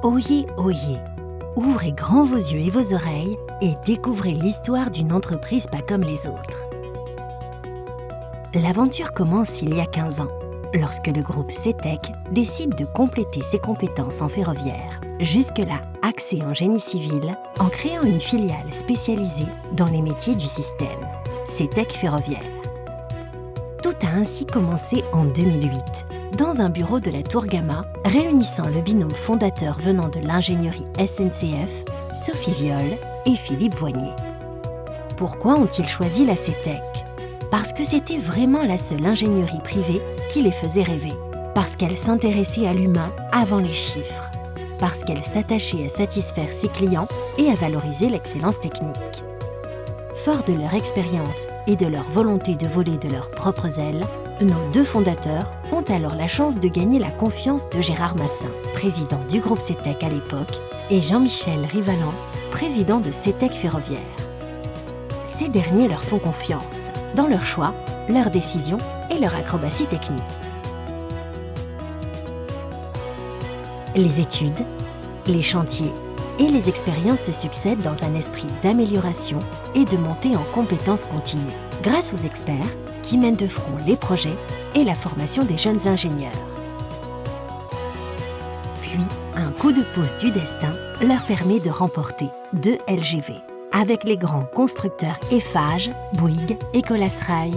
Oyez, oyez, ouvrez grand vos yeux et vos oreilles et découvrez l'histoire d'une entreprise pas comme les autres. L'aventure commence il y a 15 ans, lorsque le groupe CETEC décide de compléter ses compétences en ferroviaire, jusque-là axé en génie civil, en créant une filiale spécialisée dans les métiers du système, CETEC Ferroviaire. Tout a ainsi commencé en 2008, dans un bureau de la Tour Gamma, réunissant le binôme fondateur venant de l'ingénierie SNCF, Sophie Viol et Philippe Voignier. Pourquoi ont-ils choisi la CETEC ? Parce que c'était vraiment la seule ingénierie privée qui les faisait rêver. Parce qu'elle s'intéressait à l'humain avant les chiffres. Parce qu'elle s'attachait à satisfaire ses clients et à valoriser l'excellence technique. Forts de leur expérience et de leur volonté de voler de leurs propres ailes, nos deux fondateurs ont alors la chance de gagner la confiance de Gérard Massin, président du groupe CETEC à l'époque, et Jean-Michel Rivalan, président de CETEC Ferroviaire. Ces derniers leur font confiance dans leurs choix, leurs décisions et leur acrobatie technique. Les études, les chantiers et les expériences se succèdent dans un esprit d'amélioration et de montée en compétences continues, grâce aux experts qui mènent de front les projets et la formation des jeunes ingénieurs. Puis, un coup de pouce du destin leur permet de remporter 2 LGV, avec les grands constructeurs Eiffage, Bouygues et Colas Rail.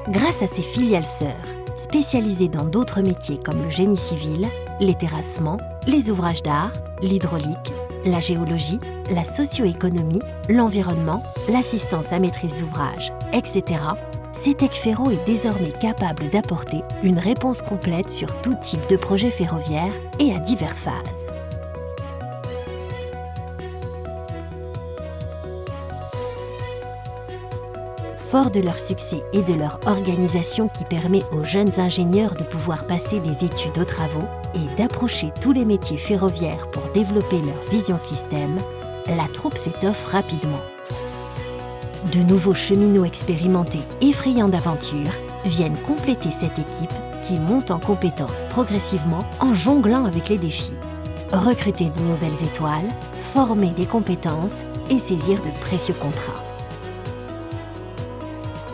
Grâce à ces filiales sœurs, spécialisées dans d'autres métiers comme le génie civil, les terrassements, les ouvrages d'art, l'hydraulique, la géologie, la socio-économie, l'environnement, l'assistance à maîtrise d'ouvrage, etc., CETEC Ferro est désormais capable d'apporter une réponse complète sur tout type de projet ferroviaire et à diverses phases. Forts de leur succès et de leur organisation qui permet aux jeunes ingénieurs de pouvoir passer des études aux travaux et d'approcher tous les métiers ferroviaires pour développer leur vision système, la troupe s'étoffe rapidement. De nouveaux cheminots expérimentés et friands d'aventure viennent compléter cette équipe qui monte en compétences progressivement en jonglant avec les défis. Recruter de nouvelles étoiles, former des compétences et saisir de précieux contrats.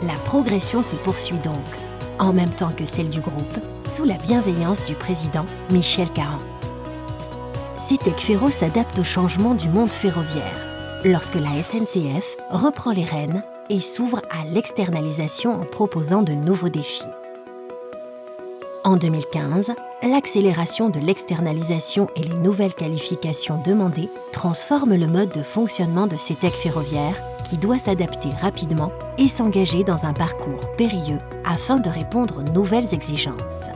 La progression se poursuit donc, en même temps que celle du groupe, sous la bienveillance du président Michel Caron. CETEC Ferro s'adapte au changement du monde ferroviaire, lorsque la SNCF reprend les rênes et s'ouvre à l'externalisation en proposant de nouveaux défis. En 2015, l'accélération de l'externalisation et les nouvelles qualifications demandées transforment le mode de fonctionnement de CETEC Ferroviaire qui doit s'adapter rapidement et s'engager dans un parcours périlleux afin de répondre aux nouvelles exigences.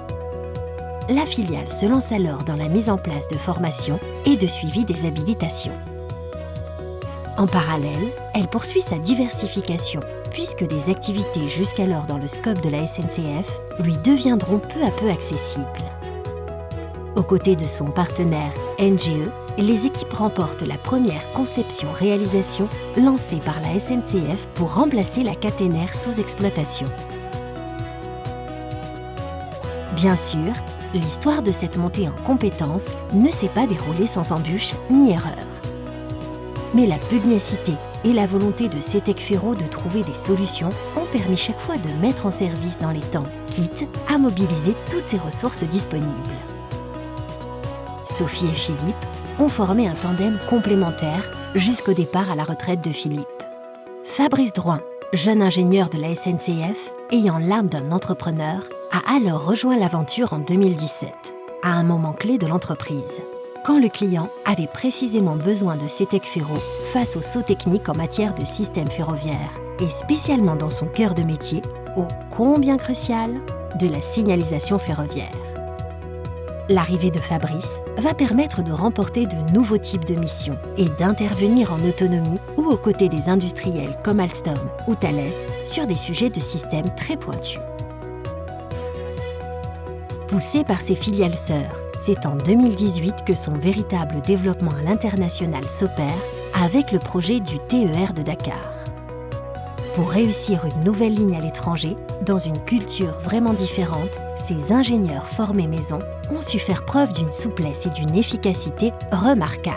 La filiale se lance alors dans la mise en place de formations et de suivi des habilitations. En parallèle, elle poursuit sa diversification, puisque des activités jusqu'alors dans le scope de la SNCF lui deviendront peu à peu accessibles. Aux côtés de son partenaire NGE, les équipes remportent la première conception-réalisation lancée par la SNCF pour remplacer la caténaire sous exploitation. Bien sûr, l'histoire de cette montée en compétences ne s'est pas déroulée sans embûches ni erreurs. Mais la pugnacité et la volonté de CETEC Ferro de trouver des solutions ont permis chaque fois de mettre en service dans les temps, quitte à mobiliser toutes ses ressources disponibles. Sophie et Philippe ont formé un tandem complémentaire jusqu'au départ à la retraite de Philippe. Fabrice Drouin, jeune ingénieur de la SNCF, ayant l'âme d'un entrepreneur, a alors rejoint l'aventure en 2017, à un moment clé de l'entreprise, quand le client avait précisément besoin de CETEC Ferro face au saut technique en matière de système ferroviaire, et spécialement dans son cœur de métier, ô combien crucial, de la signalisation ferroviaire. L'arrivée de Fabrice va permettre de remporter de nouveaux types de missions et d'intervenir en autonomie ou aux côtés des industriels comme Alstom ou Thales sur des sujets de système très pointus. Poussé par ses filiales sœurs, c'est en 2018 que son véritable développement à l'international s'opère avec le projet du TER de Dakar. Pour réussir une nouvelle ligne à l'étranger, dans une culture vraiment différente, ces ingénieurs formés maison ont su faire preuve d'une souplesse et d'une efficacité remarquables.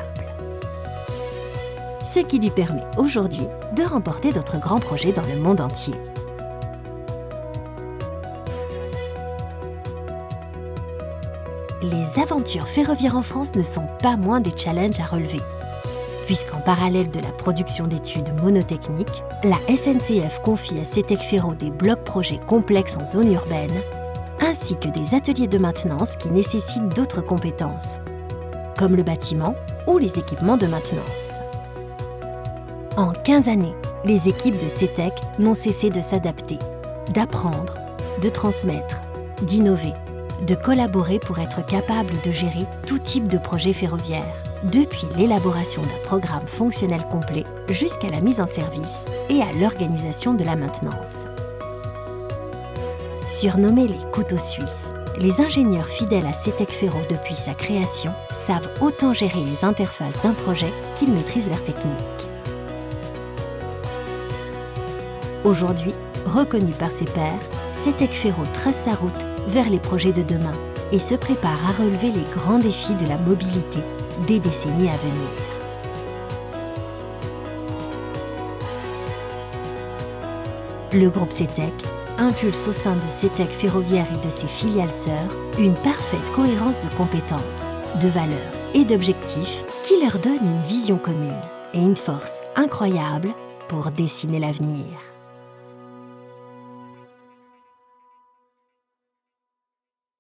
Ce qui lui permet aujourd'hui de remporter d'autres grands projets dans le monde entier. Les aventures ferroviaires en France ne sont pas moins des challenges à relever. Puisqu'en parallèle de la production d'études monotechniques, la SNCF confie à CETEC Ferro des blocs projets complexes en zone urbaine, ainsi que des ateliers de maintenance qui nécessitent d'autres compétences, comme le bâtiment ou les équipements de maintenance. En 15 années, les équipes de CETEC n'ont cessé de s'adapter, d'apprendre, de transmettre, d'innover, de collaborer pour être capables de gérer tout type de projet ferroviaire, depuis l'élaboration d'un programme fonctionnel complet jusqu'à la mise en service et à l'organisation de la maintenance. Surnommés les couteaux suisses, les ingénieurs fidèles à CETEC Ferro depuis sa création savent autant gérer les interfaces d'un projet qu'ils maîtrisent leur technique. Aujourd'hui, reconnu par ses pairs, CETEC Ferro trace sa route vers les projets de demain et se prépare à relever les grands défis de la mobilité des décennies à venir. Le groupe CETEC impulse au sein de CETEC Ferroviaire et de ses filiales sœurs une parfaite cohérence de compétences, de valeurs et d'objectifs qui leur donne une vision commune et une force incroyable pour dessiner l'avenir.